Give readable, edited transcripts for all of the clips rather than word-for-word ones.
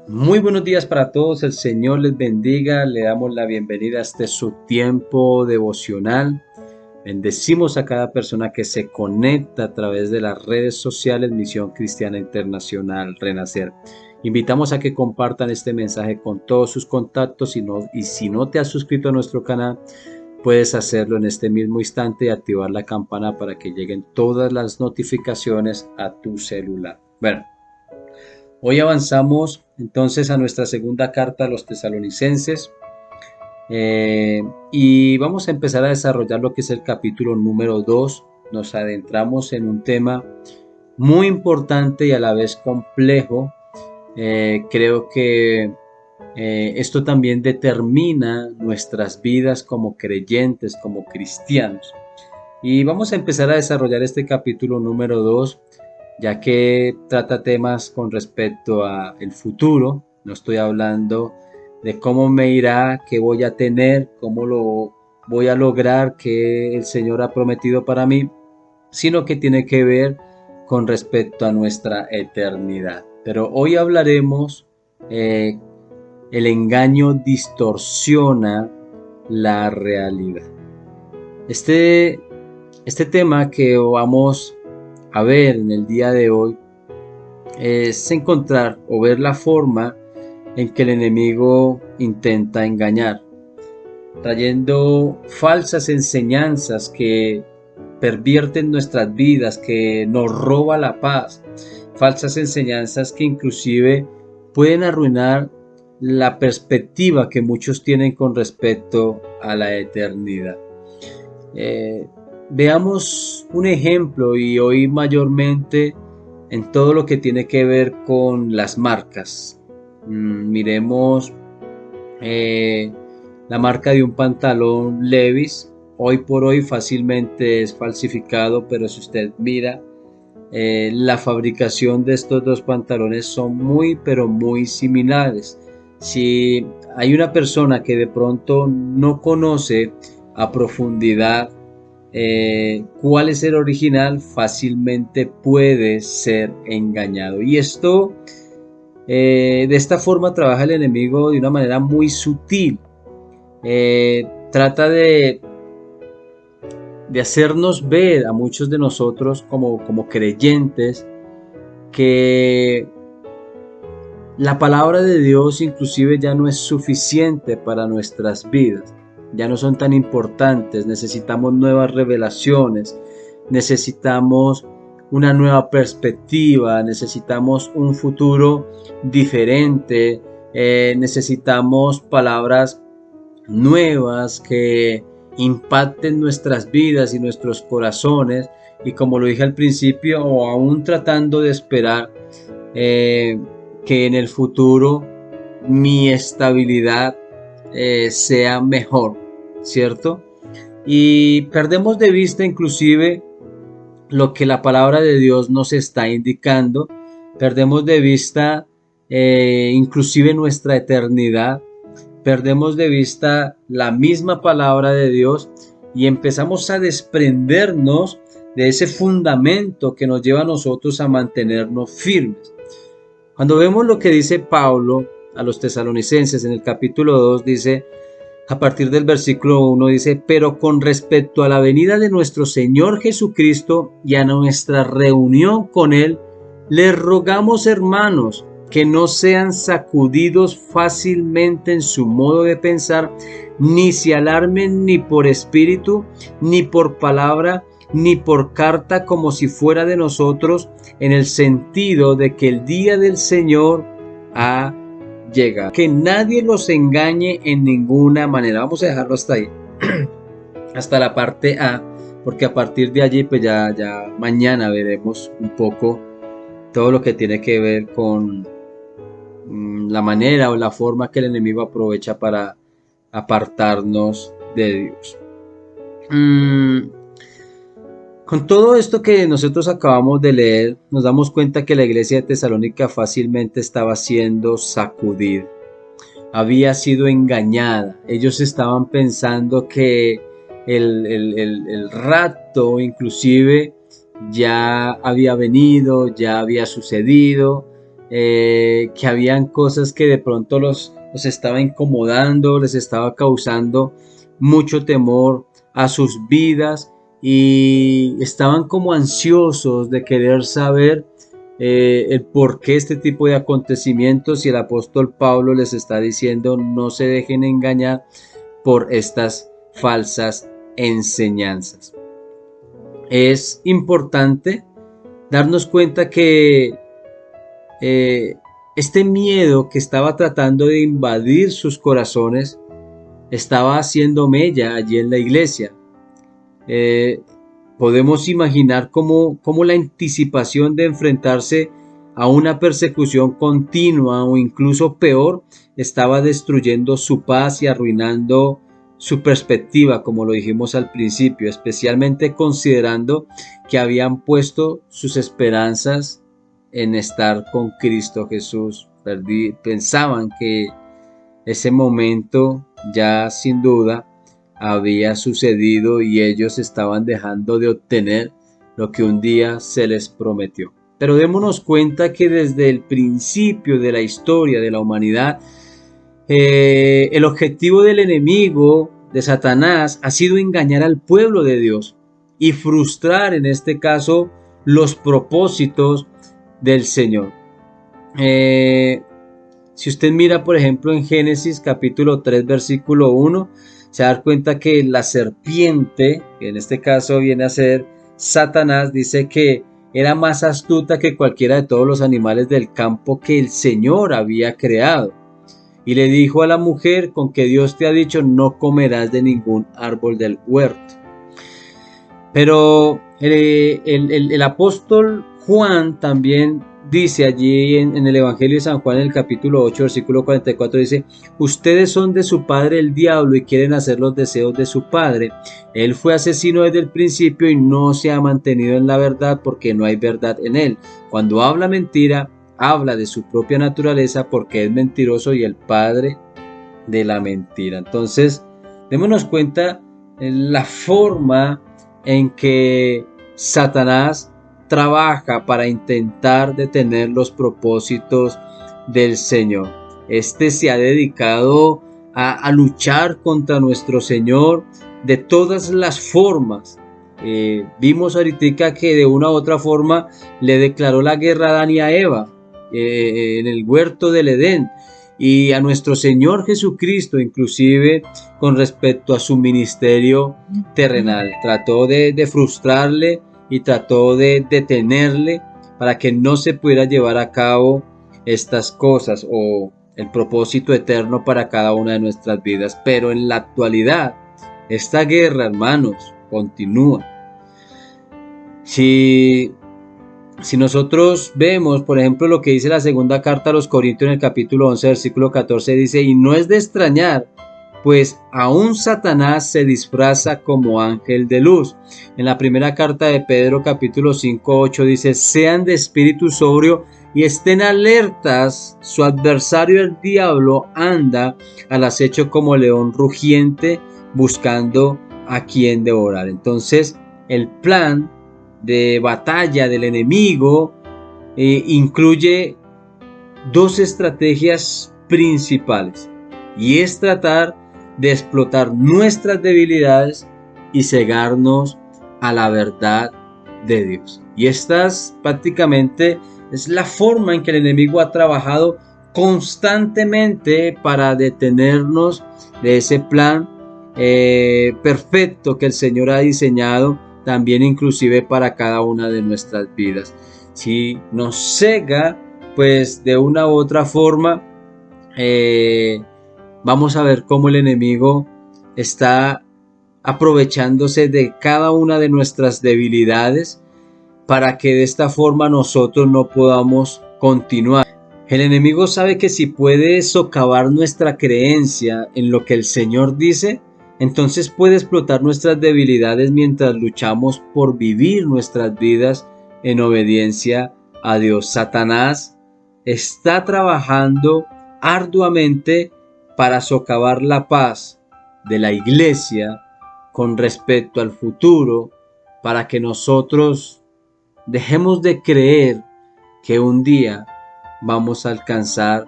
Muy buenos días para todos, el Señor les bendiga, le damos la bienvenida a este su tiempo devocional. Bendecimos a cada persona que se conecta a través de las redes sociales Misión Cristiana Internacional Renacer. Invitamos a que compartan este mensaje con todos sus contactos y si no te has suscrito a nuestro canal, puedes hacerlo en este mismo instante y activar la campana para que lleguen todas las notificaciones a tu celular. Bueno, hoy avanzamos entonces a nuestra segunda carta a los tesalonicenses y vamos a empezar a desarrollar lo que es el capítulo número 2. Nos adentramos en un tema muy importante y a la vez complejo. Creo que esto también determina nuestras vidas como creyentes, como cristianos. Y vamos a empezar a desarrollar este capítulo número 2, ya que trata temas con respecto a el futuro. No estoy hablando de cómo me irá, qué voy a tener, cómo lo voy a lograr, qué el Señor ha prometido para mí, sino que tiene que ver con respecto a nuestra eternidad. Pero hoy hablaremos, eh, el engaño distorsiona la realidad. Este, este tema que vamos a ver en el día de hoy es encontrar o ver la forma en que el enemigo intenta engañar, trayendo falsas enseñanzas que pervierten nuestras vidas, que nos roba la paz, falsas enseñanzas que inclusive pueden arruinar la perspectiva que muchos tienen con respecto a la eternidad. Eh, Veamos un ejemplo y hoy mayormente en todo lo que tiene que ver con las marcas. Miremos eh, la marca de un pantalón Levi's. Hoy por hoy fácilmente es falsificado, pero si usted mira la fabricación de estos dos pantalones son muy pero muy similares. Si hay una persona que de pronto no conoce a profundidad cuál es el original, fácilmente puede ser engañado. Y esto, de esta forma trabaja el enemigo de una manera muy sutil. Trata de hacernos ver a muchos de nosotros como creyentes que la palabra de Dios inclusive ya no es suficiente para nuestras vidas, ya no son tan importantes, necesitamos nuevas revelaciones, necesitamos una nueva perspectiva, necesitamos un futuro diferente, necesitamos palabras nuevas que impacten nuestras vidas y nuestros corazones, y como lo dije al principio, o aún tratando de esperar eh, que en el futuro mi estabilidad sea mejor, ¿cierto? Y perdemos de vista inclusive lo que la palabra de Dios nos está indicando, perdemos de vista inclusive nuestra eternidad, perdemos de vista la misma palabra de Dios y empezamos a desprendernos de ese fundamento que nos lleva a nosotros a mantenernos firmes. Cuando vemos lo que dice Pablo a los tesalonicenses en el capítulo 2, dice, a partir del versículo 1, dice, pero con respecto a la venida de nuestro Señor Jesucristo y a nuestra reunión con Él, les rogamos, hermanos, que no sean sacudidos fácilmente en su modo de pensar, ni se alarmen ni por espíritu, ni por palabra, ni por carta como si fuera de nosotros, en el sentido de que el día del Señor ha llegado. Que nadie los engañe en ninguna manera. Vamos a dejarlo hasta ahí, hasta la parte A, porque a partir de allí pues ya mañana veremos un poco todo lo que tiene que ver con la manera o la forma que el enemigo aprovecha para apartarnos de Dios. Con todo esto que nosotros acabamos de leer, nos damos cuenta que la iglesia de Tesalónica fácilmente estaba siendo sacudida, había sido engañada. Ellos estaban pensando que el rapto inclusive ya había venido, ya había sucedido, que habían cosas que de pronto los estaba incomodando, les estaba causando mucho temor a sus vidas y estaban como ansiosos de querer saber el por qué este tipo de acontecimientos, y el apóstol Pablo les está diciendo: no se dejen engañar por estas falsas enseñanzas. Es importante darnos cuenta que este miedo que estaba tratando de invadir sus corazones estaba haciendo mella allí en la iglesia. Eh, Podemos imaginar cómo la anticipación de enfrentarse a una persecución continua o incluso peor estaba destruyendo su paz y arruinando su perspectiva, como lo dijimos al principio, especialmente considerando que habían puesto sus esperanzas en estar con Cristo Jesús. Pensaban que ese momento ya sin duda había sucedido y ellos estaban dejando de obtener lo que un día se les prometió. Pero démonos cuenta que desde el principio de la historia de la humanidad, el objetivo del enemigo, de Satanás, ha sido engañar al pueblo de Dios y frustrar, en este caso, los propósitos del Señor. Si usted mira, por ejemplo, en Génesis capítulo 3, versículo 1, se da cuenta que la serpiente, que en este caso viene a ser Satanás, dice que era más astuta que cualquiera de todos los animales del campo que el Señor había creado. Y le dijo a la mujer: con que Dios te ha dicho, no comerás de ningún árbol del huerto. Pero el apóstol Juan también dice allí en el Evangelio de San Juan, en el capítulo 8, versículo 44, dice: ustedes son de su padre el diablo y quieren hacer los deseos de su padre. Él fue asesino desde el principio y no se ha mantenido en la verdad, porque no hay verdad en él. Cuando habla mentira, habla de su propia naturaleza, porque es mentiroso y el padre de la mentira. Entonces, démonos cuenta la forma en que Satanás trabaja para intentar detener los propósitos del Señor. Este se ha dedicado a luchar contra nuestro Señor de todas las formas. Vimos ahorita que de una u otra forma le declaró la guerra a Adán y a Eva en el huerto del Edén, y a nuestro Señor Jesucristo, inclusive con respecto a su ministerio terrenal. Trató de frustrarle y trató de detenerle para que no se pudiera llevar a cabo estas cosas o el propósito eterno para cada una de nuestras vidas. Pero en la actualidad, esta guerra, hermanos, continúa. Si nosotros vemos, por ejemplo, lo que dice la segunda carta a los Corintios en el capítulo 11, versículo 14, dice: y no es de extrañar, pues aún Satanás se disfraza como ángel de luz. En la primera carta de Pedro, capítulo 5, 8, dice: sean de espíritu sobrio y estén alertas, su adversario el diablo anda al acecho como león rugiente, buscando a quien devorar. Entonces, el plan de batalla del enemigo incluye dos estrategias principales, y es tratar de explotar nuestras debilidades y cegarnos a la verdad de Dios. Y estas prácticamente es la forma en que el enemigo ha trabajado constantemente para detenernos de ese plan perfecto que el Señor ha diseñado también inclusive para cada una de nuestras vidas. Si nos cega, pues de una u otra forma, vamos a ver cómo el enemigo está aprovechándose de cada una de nuestras debilidades para que de esta forma nosotros no podamos continuar. El enemigo sabe que si puede socavar nuestra creencia en lo que el Señor dice, entonces puede explotar nuestras debilidades mientras luchamos por vivir nuestras vidas en obediencia a Dios. Satanás está trabajando arduamente para socavar la paz de la iglesia con respecto al futuro, para que nosotros dejemos de creer que un día vamos a alcanzar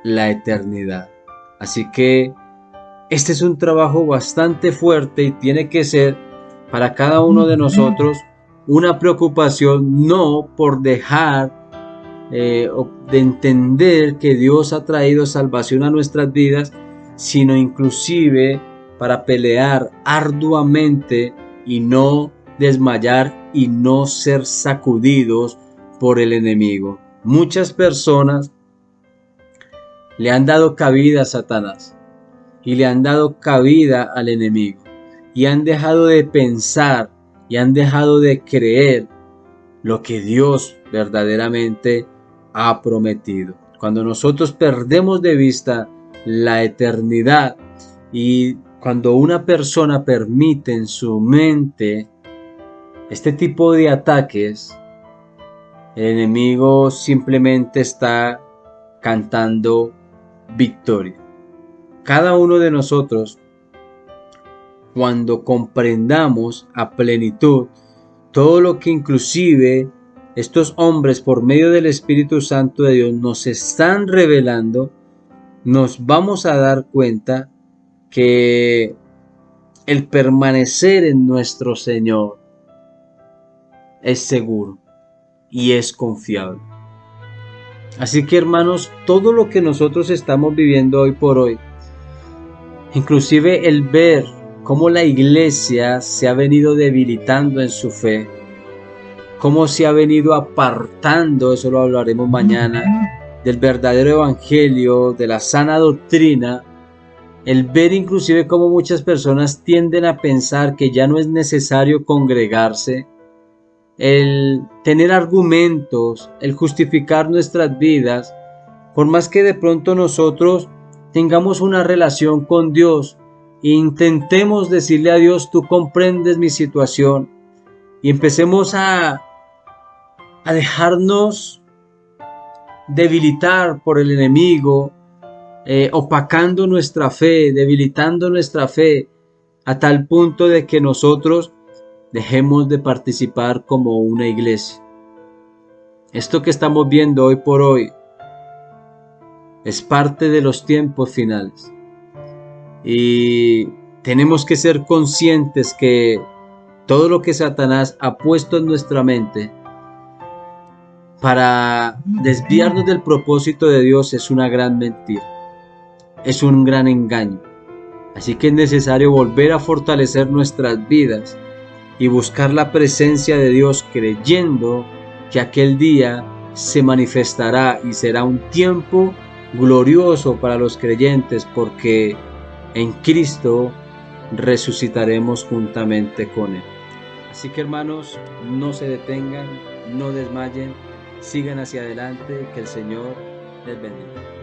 la eternidad. Así que este es un trabajo bastante fuerte y tiene que ser para cada uno de nosotros una preocupación, no por dejar o de entender que Dios ha traído salvación a nuestras vidas, sino inclusive para pelear arduamente y no desmayar y no ser sacudidos por el enemigo. Muchas personas le han dado cabida a Satanás y le han dado cabida al enemigo y han dejado de pensar y han dejado de creer lo que Dios verdaderamente ha prometido. Cuando nosotros perdemos de vista la eternidad y cuando una persona permite en su mente este tipo de ataques, el enemigo simplemente está cantando victoria. Cada uno de nosotros, cuando comprendamos a plenitud todo lo que inclusive estos hombres por medio del Espíritu Santo de Dios nos están revelando, nos vamos a dar cuenta que el permanecer en nuestro Señor es seguro y es confiable. Así que hermanos, todo lo que nosotros estamos viviendo hoy por hoy, inclusive el ver cómo la iglesia se ha venido debilitando en su fe, cómo se ha venido apartando, eso lo hablaremos mañana, del verdadero evangelio, de la sana doctrina, el ver inclusive cómo muchas personas tienden a pensar que ya no es necesario congregarse, el tener argumentos, el justificar nuestras vidas, por más que de pronto nosotros tengamos una relación con Dios e intentemos decirle a Dios, tú comprendes mi situación, y empecemos a dejarnos debilitar por el enemigo, opacando nuestra fe, debilitando nuestra fe, a tal punto de que nosotros dejemos de participar como una iglesia. Esto que estamos viendo hoy por hoy es parte de los tiempos finales. Y tenemos que ser conscientes que todo lo que Satanás ha puesto en nuestra mente para desviarnos del propósito de Dios es una gran mentira, es un gran engaño. Así que es necesario volver a fortalecer nuestras vidas y buscar la presencia de Dios, creyendo que aquel día se manifestará y será un tiempo glorioso para los creyentes, porque en Cristo resucitaremos juntamente con Él. Así que hermanos, no se detengan, no desmayen, sigan hacia adelante, que el Señor les bendiga.